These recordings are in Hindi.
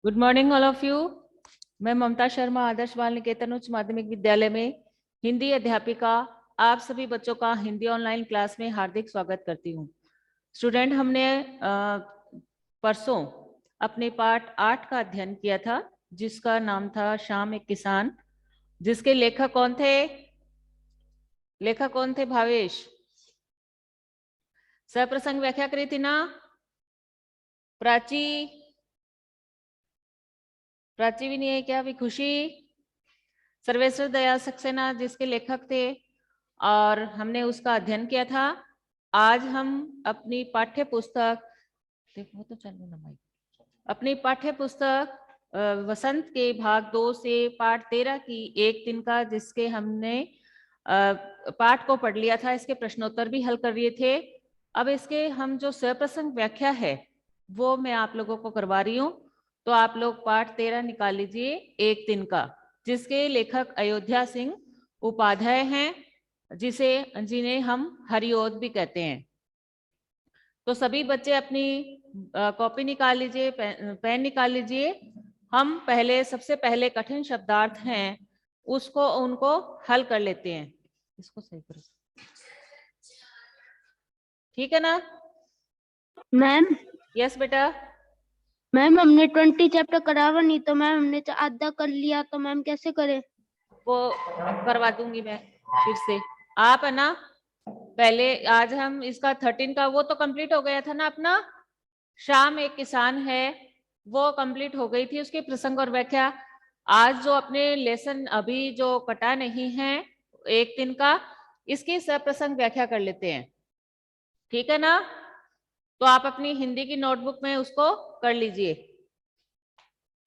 Good morning all of you. मैं ममता शर्मा आदर्श बाल निकेतन उच्च माध्यमिक विद्यालय में हिंदी अध्यापिका आप सभी बच्चों का हिंदी ऑनलाइन क्लास में हार्दिक स्वागत करती हूँ। स्टूडेंट, हमने परसों अपने पाठ 8 का अध्ययन किया था, जिसका नाम था शाम एक किसान, जिसके लेखक कौन थे? लेखक कौन थे भावेश? सप्रसंग व्याख्या करी थी ना प्राची? प्राची भी नहीं है क्या? भी खुशी? सर्वेश्वर दयाल सक्सेना जिसके लेखक थे, और हमने उसका अध्ययन किया था। आज हम अपनी पाठ्य पुस्तक, देखो तो चलो ना भाई, अपनी पाठ्य पुस्तक वसंत के भाग 2 से पाठ 13 की एक दिन का, जिसके हमने पाठ को पढ़ लिया था, इसके प्रश्नोत्तर भी हल कर लिए थे। अब इसके हम जो सप्रसंग व्याख्या है वो मैं आप लोगों को करवा रही हूँ। तो आप लोग पाठ 13 निकाल लीजिए एक दिन का, जिसके लेखक अयोध्या सिंह उपाध्याय हैं, जिन्हें हम हरिओद भी कहते हैं। तो सभी बच्चे अपनी कॉपी निकाल लीजिए, पेन निकाल लीजिए। हम सबसे पहले कठिन शब्दार्थ हैं उनको हल कर लेते हैं। इसको सही करो, ठीक है ना मैम? यस बेटा। मैम हमने 20 चैप्टर करावा नहीं, तो मैम हमने आधा कर लिया, तो मैम कैसे करें? वो करवा दूंगी मैं फिर से। आप है ना, पहले आज हम इसका 13 का वो तो कंप्लीट हो गया था ना अपना। शाम एक किसान है वो कंप्लीट हो गई थी, उसकी प्रसंग और व्याख्या। आज जो अपने लेसन अभी जो कटा नहीं है एक दिन का, इसकी सप्रसंग व्याख्या कर लेते हैं, ठीक है ना? तो आप अपनी हिंदी की नोटबुक में उसको कर लीजिए।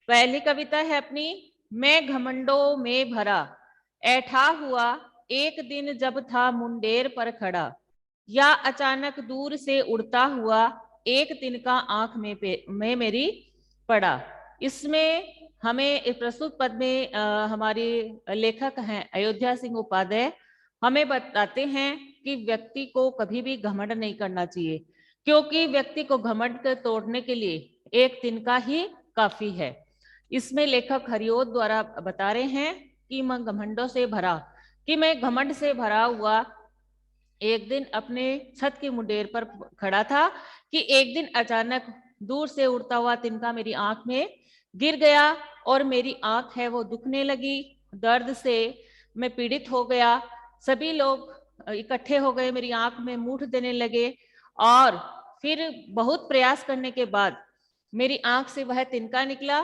पहली कविता है अपनी, मैं घमंडों में भरा, ऐठा हुआ एक दिन जब था मुंडेर पर खड़ा, या अचानक दूर से उड़ता हुआ एक तिनका आंख में मेरी पड़ा। इसमें हमें प्रस्तुत पद में हमारे लेखक हैं अयोध्या सिंह उपाध्याय, हमें बताते हैं कि व्यक्ति को कभी भी घमंड नहीं करना चाहिए, क्योंकि व्यक्ति को घमंड तोड़ने के लिए एक तिनका ही काफी है। इसमें लेखक हरिओद द्वारा बता रहे हैं कि मैं घमंडों से भरा, कि मैं घमंड से भरा हुआ एक दिन अपने छत की मुंडेर पर खड़ा था, कि एक दिन अचानक दूर से उड़ता हुआ तिनका मेरी आंख में गिर गया और मेरी आंख है वो दुखने लगी। दर्द से मैं पीड़ित हो गया। सभी लोग इकट्ठे हो गए, मेरी आंख में मूठ देने लगे, और फिर बहुत प्रयास करने के बाद मेरी आंख से वह तिनका निकला।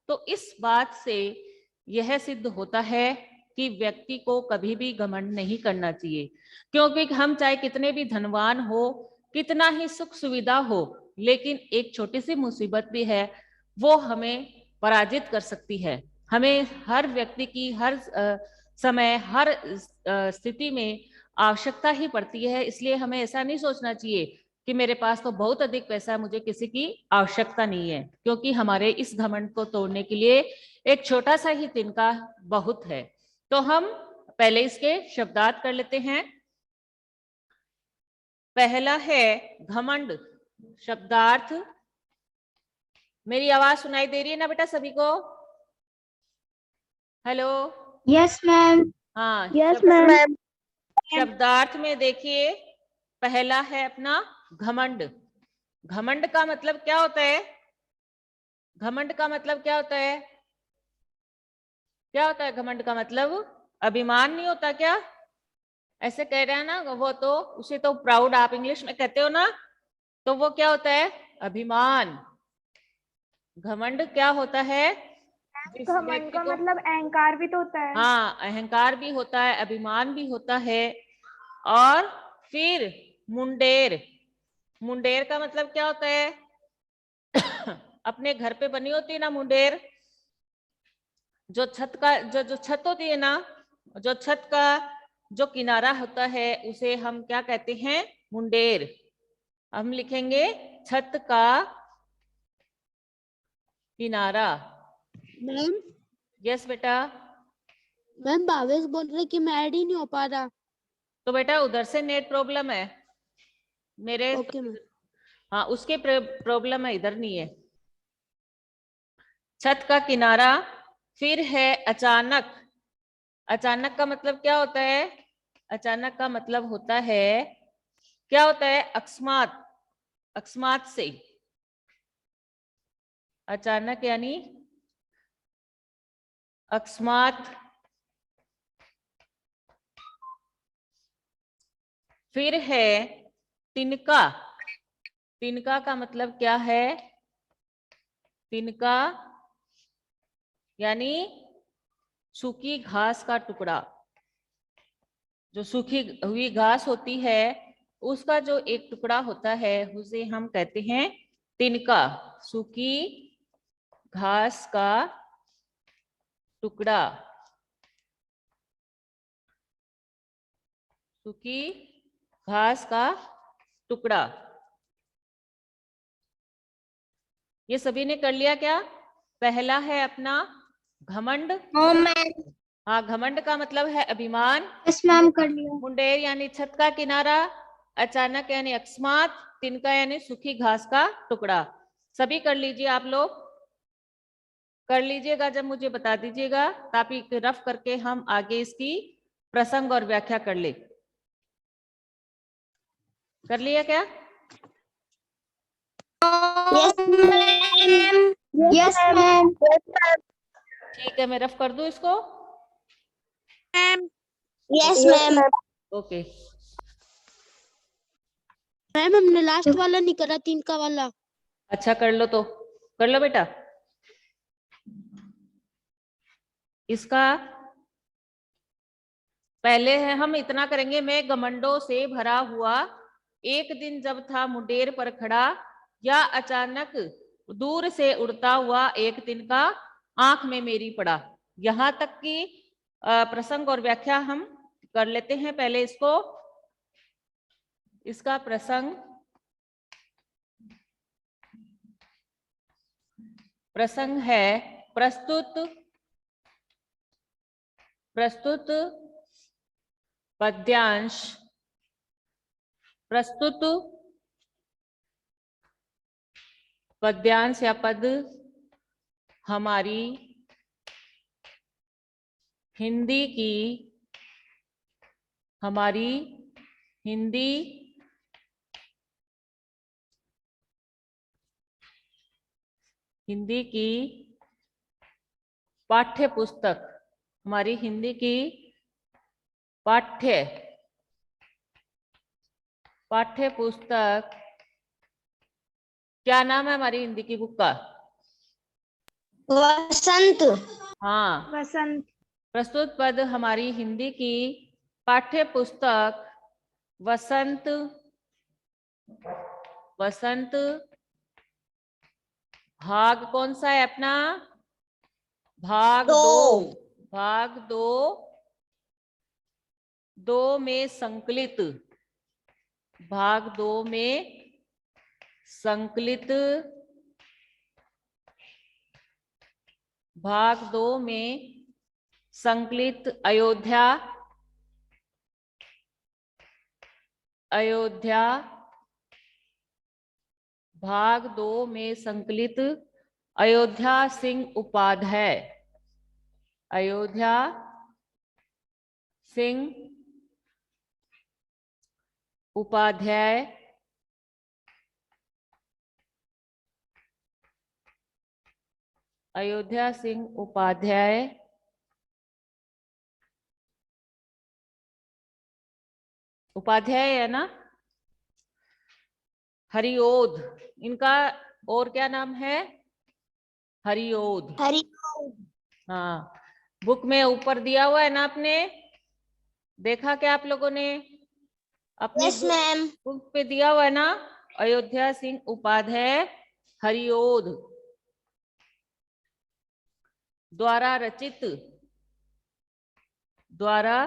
तो इस बात से यह सिद्ध होता है कि व्यक्ति को कभी भी घमंड नहीं करना चाहिए, क्योंकि हम चाहे कितने भी धनवान हो, कितना ही सुख सुविधा हो, लेकिन एक छोटी सी मुसीबत भी है वो हमें पराजित कर सकती है। हमें हर व्यक्ति की हर समय हर स्थिति में आवश्यकता ही पड़ती है। इसलिए हमें ऐसा नहीं सोचना चाहिए कि मेरे पास तो बहुत अधिक पैसा है, मुझे किसी की आवश्यकता नहीं है, क्योंकि हमारे इस घमंड को तोड़ने के लिए एक छोटा सा ही तिनका बहुत है। तो हम पहले इसके शब्दार्थ कर लेते हैं। पहला है घमंड शब्दार्थ। मेरी आवाज सुनाई दे रही है ना बेटा सभी को? हेलो? Yes ma'am. हाँ, यस मैम। शब्दार्थ में देखिए, पहला है अपना घमंड। घमंड का मतलब क्या होता है? घमंड का मतलब क्या होता है? क्या होता है घमंड का मतलब? अभिमान नहीं होता क्या? ऐसे कह रहे हैं ना वो, तो उसे तो प्राउड आप इंग्लिश में कहते हो ना, तो वो क्या होता है? अभिमान। घमंड क्या होता है? जिस घमंड व्यक्ति का को, मतलब अहंकार भी तो होता है। हाँ, अहंकार भी होता है, अभिमान भी होता है। और फिर मुंडेर। मुंडेर का मतलब क्या होता है? अपने घर पे बनी होती है ना मुंडेर, जो छत का जो छत होती है ना, जो छत का जो किनारा होता है उसे हम क्या कहते हैं? मुंडेर। हम लिखेंगे छत का किनारा। मैम? यस बेटा। मैम भावेश बोल रहे कि मैं ऐड ही नहीं हो पा रहा। तो बेटा उधर से नेट प्रॉब्लम है मेरे। Okay ma'am. हाँ, उसके प्रॉब्लम है, इधर नहीं है। छत का किनारा, फिर है अचानक। अचानक का मतलब क्या होता है? अचानक का मतलब होता है, क्या होता है? अकस्मात, अकस्मात से। अचानक यानी अकस्मात। फिर है तिनका। तिनका का मतलब क्या है? तिनका यानी सूखी घास का टुकड़ा। जो सूखी हुई घास होती है उसका जो एक टुकड़ा होता है उसे हम कहते हैं तिनका। सूखी घास का टुकड़ा, सूखी घास का टुकड़ा। ये सभी ने कर लिया क्या? पहला है अपना घमंड। हाँ, घमंड का मतलब है अभिमान। यस मैम कर लिया। मुंडेर यानी छत का किनारा, अचानक यानी अकस्मात, तिनका यानी सूखी घास का टुकड़ा। सभी कर लीजिए, आप लोग कर लीजिएगा, जब मुझे बता दीजिएगा ताकि रफ करके हम आगे इसकी प्रसंग और व्याख्या कर ले। कर लिया क्या? Yes ma'am. Yes ma'am. ठीक है, मैं रफ कर दूं इसको। Yes ma'am. ओके। मैम हमने लास्ट वाला नहीं करा, तिनका वाला। अच्छा, कर लो तो कर लो बेटा। इसका पहले है, हम इतना करेंगे। मैं घमंडों से भरा हुआ एक दिन जब था मुंडेर पर खड़ा, या अचानक दूर से उड़ता हुआ एक तिनका आंख में मेरी पड़ा। यहाँ तक की प्रसंग और व्याख्या हम कर लेते हैं। पहले इसको, इसका प्रसंग, प्रसंग है प्रस्तुत, प्रस्तुत पद्यांश, प्रस्तुत पद्यांश या पद हमारी हिंदी की, हमारी हिंदी हिंदी की पाठ्य पुस्तक, हमारी हिंदी की पाठ्य पाठ्य पुस्तक। क्या नाम है हमारी हिंदी की बुक का? वसंत। हाँ, वसंत। प्रस्तुत पद हमारी हिंदी की पाठ्य पुस्तक वसंत। वसंत भाग कौन सा है अपना? भाग दो। भाग दो, दो में संकलित, भाग दो में संकलित, भाग दो में संकलित अयोध्या, अयोध्या। भाग दो में संकलित अयोध्या सिंह उपाध्याय, अयोध्या सिंह उपाध्याय। अयोध्या सिंह उपाध्याय उपाध्याय है ना? हरिओध इनका और क्या नाम है? हरिओध। हाँ, बुक में ऊपर दिया हुआ है ना, आपने देखा क्या आप लोगों ने? अपनी यस मैम। बुक पे दिया हुआ है ना, अयोध्या सिंह उपाध्याय हरिओध द्वारा रचित, द्वारा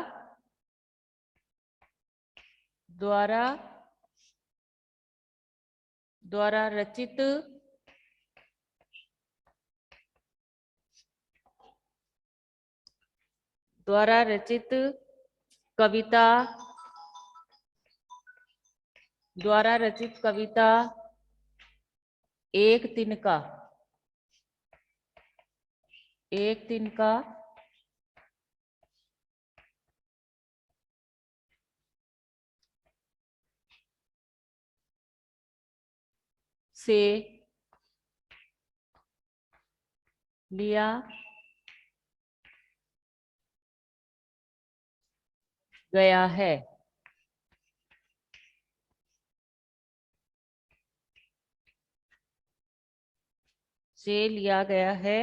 द्वारा द्वारा रचित द्वारा रचित कविता, द्वारा रचित कविता एक तिनका, एक दिन का से लिया गया है। से लिया गया है।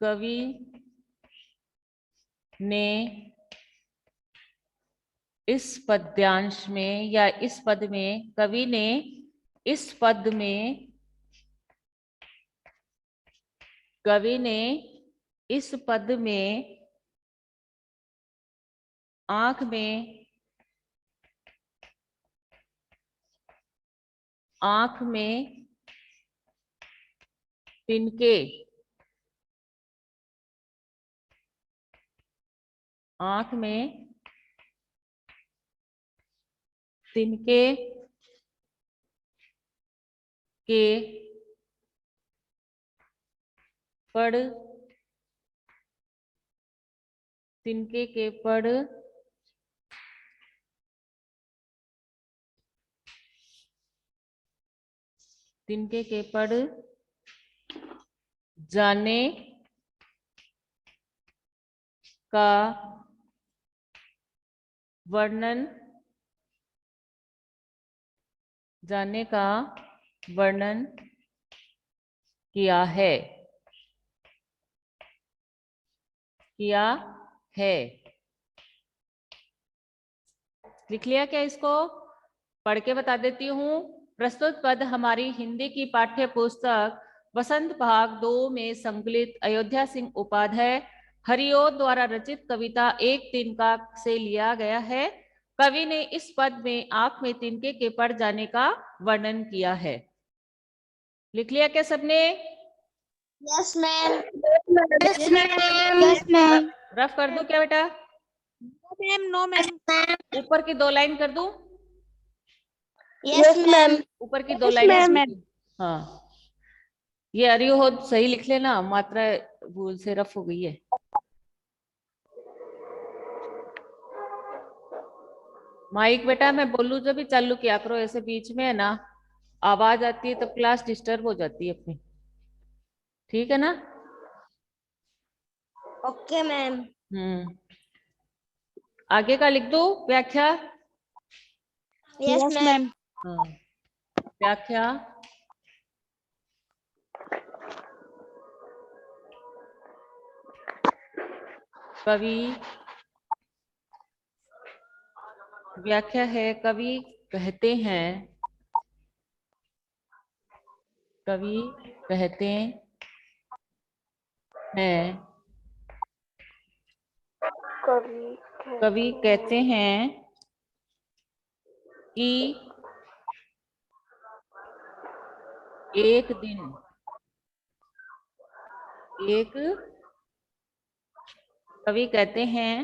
कवि ने इस पद्यांश में या इस पद में, कवि ने इस पद में, कवि ने इस पद में आंख में, आंख में तिनके, आंख में तिनके के पड़, तिनके के पड़ तिनके के पड़ जाने का वर्णन, जाने का वर्णन किया है, किया है। लिख लिया क्या इसको? पढ़ के बता देती हूँ। प्रस्तुत पद हमारी हिंदी की पाठ्य पुस्तक वसंत भाग 2 में संकलित अयोध्या सिंह उपाध्याय हरिओद द्वारा रचित कविता एक तिनका से लिया गया है। कवि ने इस पद में आंख में तिनके के पड़ जाने का वर्णन किया है। लिख लिया क्या सबने? Yes ma'am. Yes ma'am. Yes ma'am. Rough कर दूं क्या बेटा? Ma'am no ma'am. ऊपर की 2 लाइन कर दूं? Yes ma'am. ऊपर की 2 Yes, लाइन। ma'am. हाँ, ये अरियो सही लिख लेना, मात्रा भूल से रफ हो गई है। माइक बेटा मैं बोलूं जब भी चालू किया करो, ऐसे बीच में है ना आवाज आती है तब क्लास डिस्टर्ब हो जाती है अपनी, ठीक है ना? Okay ma'am. आगे का लिख दो व्याख्या। Yes ma'am. हाँ, व्याख्या कवि, व्याख्या है कवि कहते हैं, कवि कहते हैं, कवि कहते हैं कि एक दिन, एक कवि कहते हैं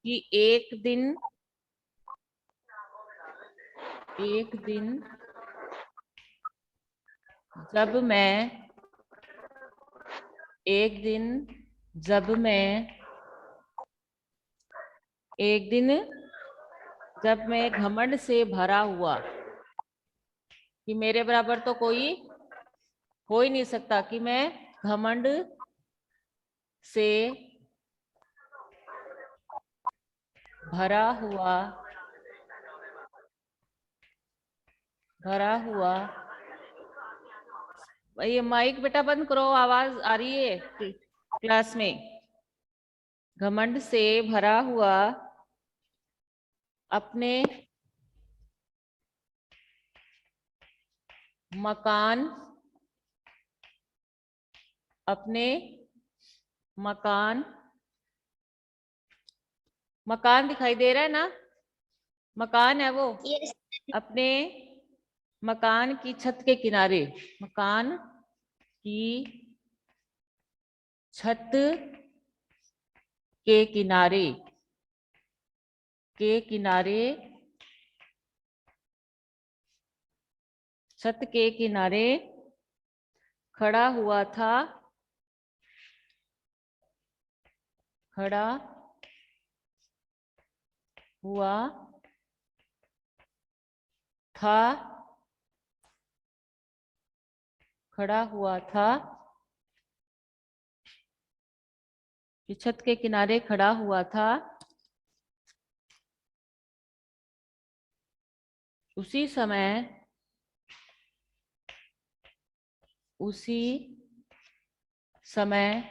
कि एक दिन, एक दिन जब मैं, एक दिन जब मैं, एक दिन जब मैं घमंड से भरा हुआ, कि मेरे बराबर तो कोई हो ही नहीं सकता, कि मैं घमंड से भरा हुआ, भरा हुआ, ये माइक बेटा बंद करो, आवाज आ रही है क्लास में। घमंड से भरा हुआ अपने मकान, अपने मकान, मकान दिखाई दे रहा है ना? मकान है वो। यस। अपने मकान की छत के किनारे, मकान की छत के किनारे, के किनारे, छत के किनारे खड़ा हुआ था, खड़ा हुआ था, खड़ा हुआ था, कि छत के किनारे खड़ा हुआ था, उसी समय, उसी समय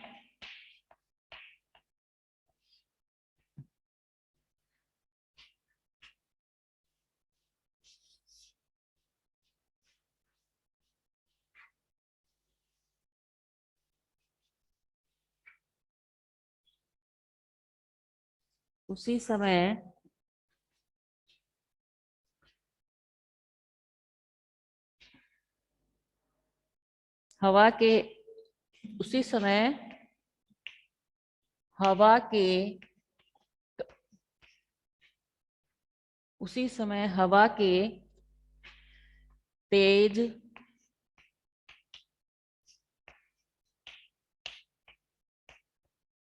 उसी समय हवा के, उसी समय हवा के, उसी समय हवा के तेज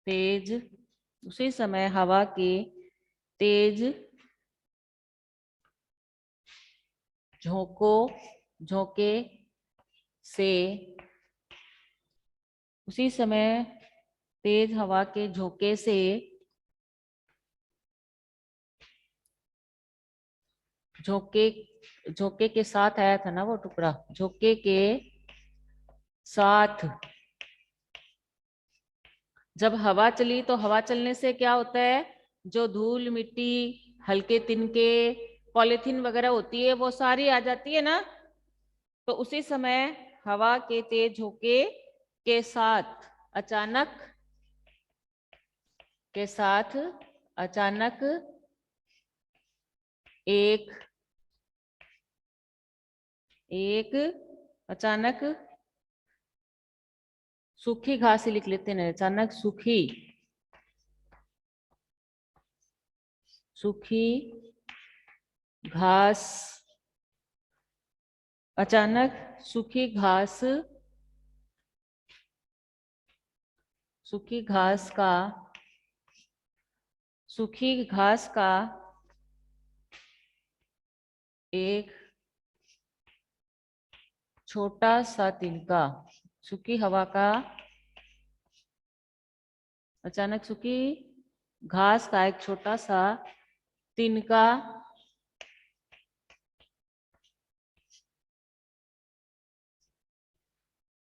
तेज उसी समय हवा के तेज झोंके से, उसी समय तेज हवा के झोंके से झोंके के साथ आया था ना वो टुकड़ा, झोंके के साथ जब हवा चली तो हवा चलने से क्या होता है, जो धूल मिट्टी हल्के तिनके पॉलीथीन वगैरह होती है वो सारी आ जाती है ना। तो उसी समय हवा के तेज झोंके के साथ अचानक एक अचानक सूखी घास ही लिख लेते हैं, अचानक सूखी घास, अचानक सूखी घास का एक छोटा सा तिनका, सूखी हवा का अचानक सूखी घास का एक छोटा सा तिनका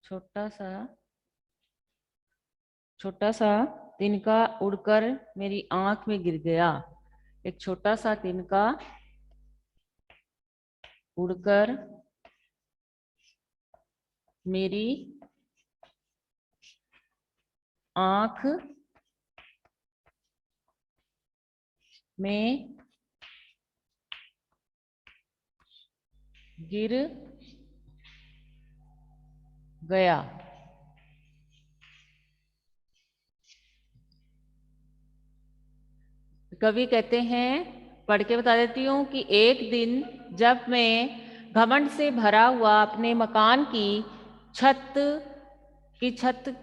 छोटा सा तिनका उड़कर मेरी आंख में गिर गया। एक छोटा सा तिनका उड़कर मेरी आंख में गिर गया। कवि कहते हैं, पढ़ के बता देती हूँ कि एक दिन जब मैं घमंड से भरा हुआ अपने मकान की छत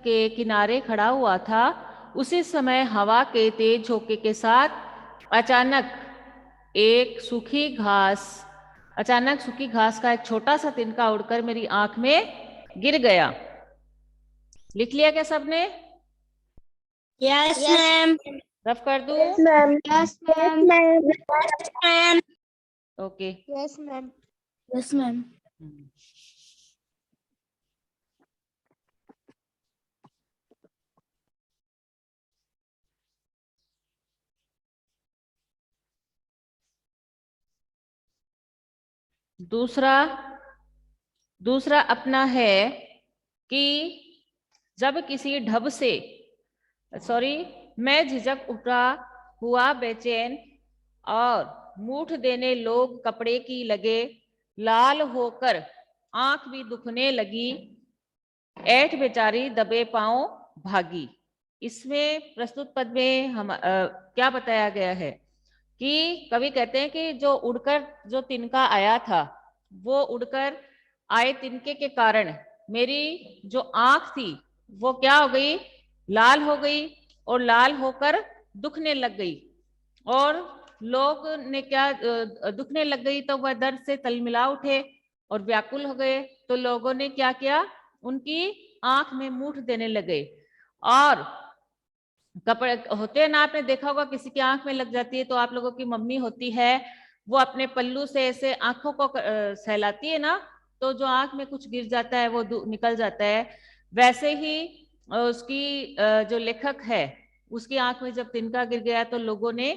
के किनारे खड़ा हुआ था, उसी समय हवा के तेज झोंके के साथ अचानक सूखी घास का एक छोटा सा तिनका उड़कर मेरी आंख में गिर गया। लिख लिया क्या सबने? Yes, ma'am. रफ कर दूं? Yes, ma'am. Yes, ma'am. Yes, ma'am. Okay. Yes, ma'am. Yes, ma'am. दूसरा अपना है कि जब किसी ढब से मैं झिझक उठा हुआ बेचैन और मूठ देने लोग कपड़े की लगे, लाल होकर आंख भी दुखने लगी, ऐठ बेचारी दबे पांव भागी। इसमें प्रस्तुत पद में हम क्या बताया गया है कि कवि कहते हैं कि जो उड़कर जो तिनका आया था, वो उड़कर आए तिनके के कारण मेरी जो आंख थी वो क्या हो गई, लाल हो गई, और लाल होकर दुखने लग गई। और लोग ने क्या, दुखने लग गई तो वह दर्द से तलमिला उठे और व्याकुल हो गए। तो लोगों ने क्या किया, उनकी आंख में मूठ देने लगे। और कपड़े होते हैं ना, आपने देखा होगा किसी की आंख में लग जाती है तो आप लोगों की मम्मी होती है, वो अपने पल्लू से ऐसे आंखों को सहलाती है ना, तो जो आंख में कुछ गिर जाता है वो निकल जाता है। वैसे ही उसकी जो लेखक है उसकी आंख में जब तिनका गिर गया तो लोगों ने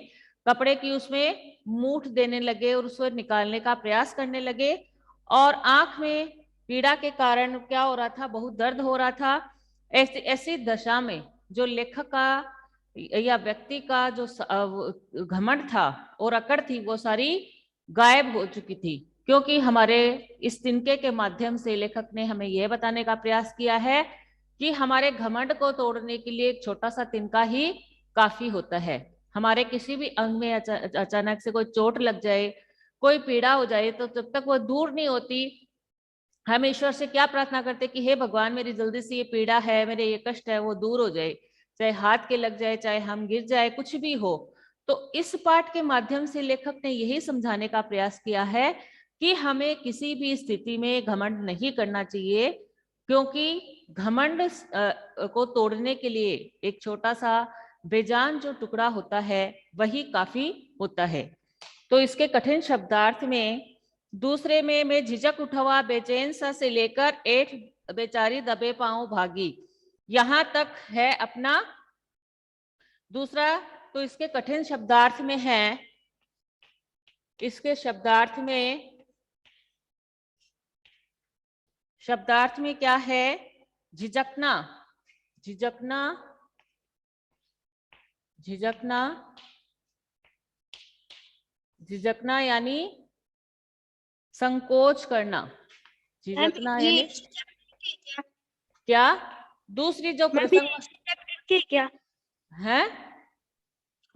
कपड़े की उसमें मूठ देने लगे और उसको निकालने का प्रयास करने लगे। और आंख में पीड़ा के कारण क्या हो रहा था, बहुत दर्द हो रहा था। ऐसी ऐसी दशा में जो लेखक का या व्यक्ति का जो घमंड था और अकड़ थी वो सारी गायब हो चुकी थी। क्योंकि हमारे इस तिनके के माध्यम से लेखक ने हमें यह बताने का प्रयास किया है कि हमारे घमंड को तोड़ने के लिए एक छोटा सा तिनका ही काफी होता है। हमारे किसी भी अंग में अचानक से कोई चोट लग जाए, कोई पीड़ा हो जाए, तो जब तक वो दूर नहीं होती, हम ईश्वर से क्या प्रार्थना करते कि हे भगवान, मेरी जल्दी से ये पीड़ा है, मेरे ये कष्ट है वो दूर हो जाए, चाहे हाथ के लग जाए, चाहे हम गिर जाए, कुछ भी हो। तो इस पाठ के माध्यम से लेखक ने यही समझाने का प्रयास किया है कि हमें किसी भी स्थिति में घमंड नहीं करना चाहिए, क्योंकि घमंड को तोड़ने के लिए एक छोटा सा बेजान जो टुकड़ा होता है वही काफी होता है। तो इसके कठिन शब्दार्थ में दूसरे में मैं झिझक उठवा बेचैन सा से लेकर ऐठ बेचारी दबे पांव भागी, यहां तक है अपना दूसरा। तो इसके कठिन शब्दार्थ में है, इसके शब्दार्थ में क्या है, झिझकना, झिझकना, झिझकना, झिझकना यानी संकोच करना। झिझकना ये यानी क्या, दूसरी जो मैम प्रसंग ये इसी चैप्टर के क्या? है,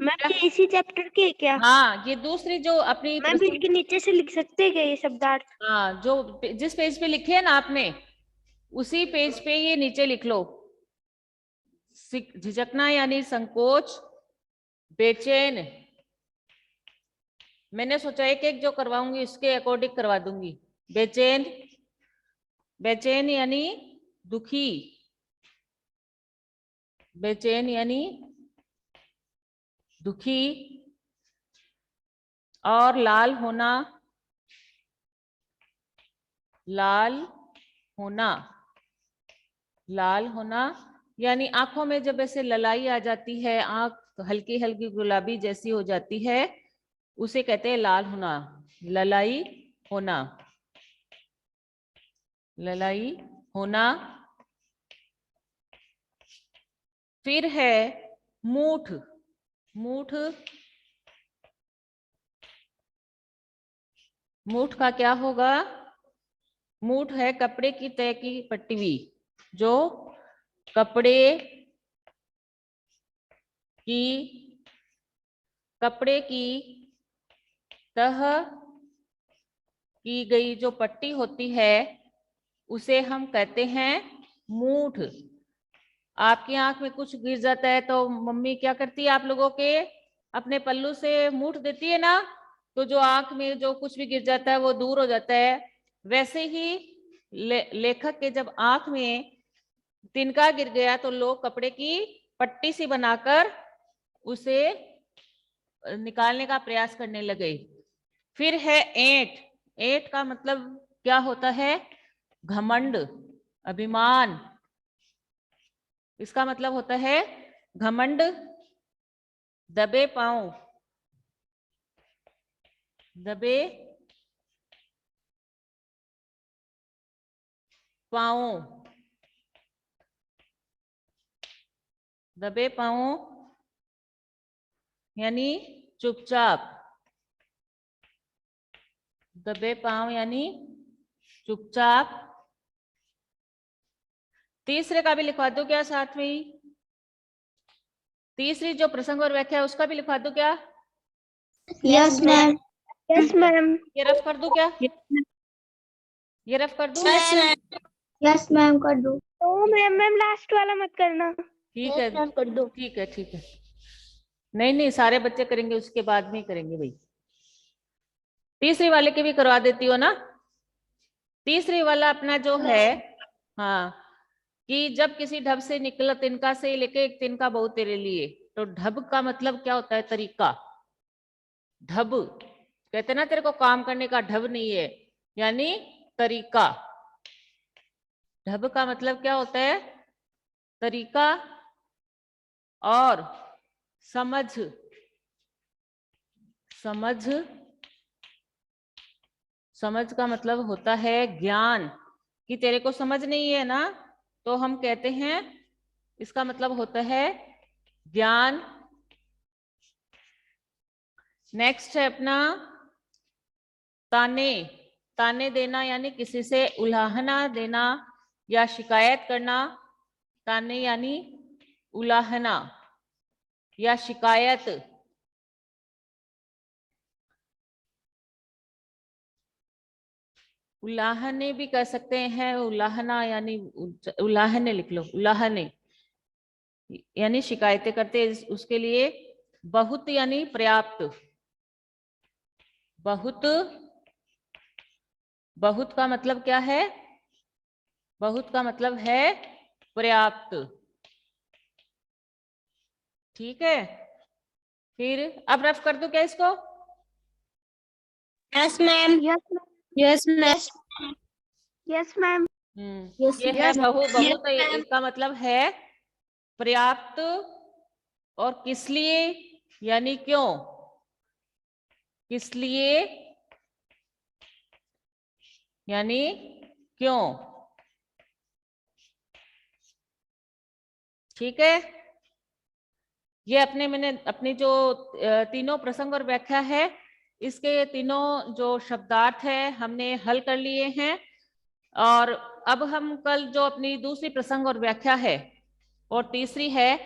मैम ये इसी चैप्टर के क्या? हाँ ये दूसरी जो अपनी मैम प्रसंग, इसके नीचे से लिख सकते हैं क्या ये शब्दार्थ? हाँ जो जिस पेज पे लिखे है ना आपने, उसी पेज पे ये नीचे लिख लो। झिझकना यानी संकोच, बेचैन, मैंने सोचा एक एक जो करवाऊंगी इसके अकॉर्डिंग करवा दूंगी। बेचैन, बेचैन यानी दुखी, बेचैन यानी दुखी, और लाल होना, लाल होना, लाल होना यानी आंखों में जब ऐसे ललाई आ जाती है, आंख हल्की हल्की गुलाबी जैसी हो जाती है, उसे कहते हैं लाल होना, ललाई होना, ललाई होना। फिर है मूठ, मूठ, मूठ का क्या होगा, मूठ है कपड़े की तह की पट्टी, जो कपड़े की, कपड़े की तह की गई जो पट्टी होती है उसे हम कहते हैं मूठ। आपकी आंख में कुछ गिर जाता है तो मम्मी क्या करती है आप लोगों के, अपने पल्लू से मूठ देती है ना, तो जो आंख में जो कुछ भी गिर जाता है वो दूर हो जाता है। वैसे ही लेखक के जब आंख में तिनका गिर गया तो लोग कपड़े की पट्टी सी बनाकर उसे निकालने का प्रयास करने लगे। फिर है ऐंठ, ऐंठ का मतलब क्या होता है, घमंड, अभिमान, इसका मतलब होता है घमंड। दबे पांव, दबे पांव, दबे पांव यानी चुपचाप, दबे पांव यानी चुपचाप। तीसरे का भी लिखवा दो क्या साथ में ही, तीसरी जो प्रसंग और व्याख्या है उसका भी लिखवा दो क्या? Yes, ma'am. Yes ma'am. ये रफ कर दूं क्या, ये रफ कर दूं? Yes, ma'am. यस मैम कर दो। ओ मैम मैम लास्ट वाला मत करना। ठीक है मैम कर दो। ठीक है ठीक है। नहीं नहीं, सारे बच्चे करेंगे, उसके बाद में ही करेंगे भाई। तीसरी वाले की भी करवा देती हो ना। तीसरी वाला अपना जो है, हाँ, कि जब किसी ढब से निकला तिनका से लेके एक तिनका बहु तेरे लिए, तो ढब का मतलब क्या होता है? तरीका। ढब कहते ना, तेरे को काम करने का ढब नहीं है, यानी तरीका। ढब का मतलब क्या होता है? तरीका। और समझ, समझ, समझ का मतलब होता है ज्ञान। कि तेरे को समझ नहीं है ना, तो हम कहते हैं इसका मतलब होता है ज्ञान। नेक्स्ट है अपना ताने। ताने देना यानी किसी से उलाहना देना या शिकायत करना। ताने यानी उलाहना या शिकायत। उलाहने भी कर सकते हैं, उलाहना यानी उलाहने लिख लो, उलाहने यानी शिकायतें करते उसके लिए। बहुत यानी पर्याप्त। बहुत, बहुत का मतलब क्या है? बहुत का मतलब है पर्याप्त। ठीक है, फिर अब रफ कर दूं क्या इसको? Yes ma'am. Yes ma'am. Yes ma'am. Yes ma'am. Yes ये है बहु। बहु तो इसका मतलब है पर्याप्त। और किस लिए यानी क्यों? किस लिए यानी क्यों? ठीक है, ये अपने मैंने अपनी जो तीनों प्रसंग और व्याख्या है, इसके तीनों जो शब्दार्थ है हमने हल कर लिए हैं। और अब हम कल जो अपनी दूसरी प्रसंग और व्याख्या है और तीसरी है,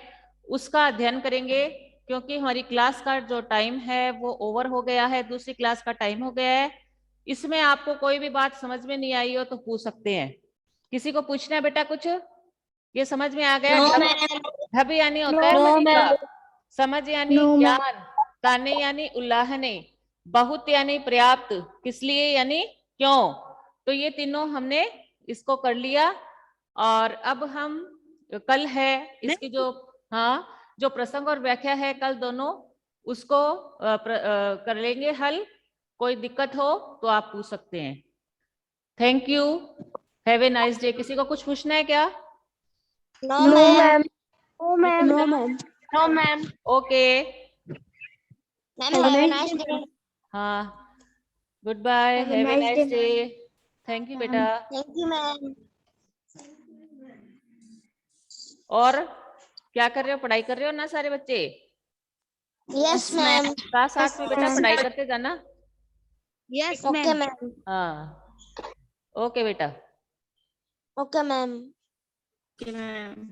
उसका अध्ययन करेंगे। क्योंकि हमारी क्लास का जो टाइम है वो ओवर हो गया है, दूसरी क्लास का टाइम हो गया है। इसमें आपको कोई भी बात समझ में नहीं आई हो तो पूछ सकते हैं। किसी को पूछना है बेटा कुछ? ये समझ में आ गया? No ढब, ma'am. ढब यानी होता है नो तरीका, मैम। समझ यानी नो मैम। ज्ञान, ताने यानी उल्लाहने, बहुत यानी पर्याप्त, किस लिए यानी क्यों। तो ये तीनों हमने इसको कर लिया। और अब हम कल है इसकी जो, हाँ, जो प्रसंग और व्याख्या है कल दोनों, उसको कर लेंगे हल। कोई दिक्कत हो तो आप पूछ सकते हैं। Thank you, have a nice day. किसी को कुछ पूछना है क्या? No ma'am. Oh ma'am. No ma'am. No ma'am. Okay, ma'am have a nice day. हाँ, good bye, have a have a nice nice day day. Thank you बेटा। Thank you ma'am. और क्या कर रहे हो? पढ़ाई कर रहे हो ना सारे बच्चे? Yes ma'am. साथ साथ में बेटा पढ़ाई करते जाना। Yes okay ma'am. हाँ, ओके बेटा। Okay ma'am. मैम।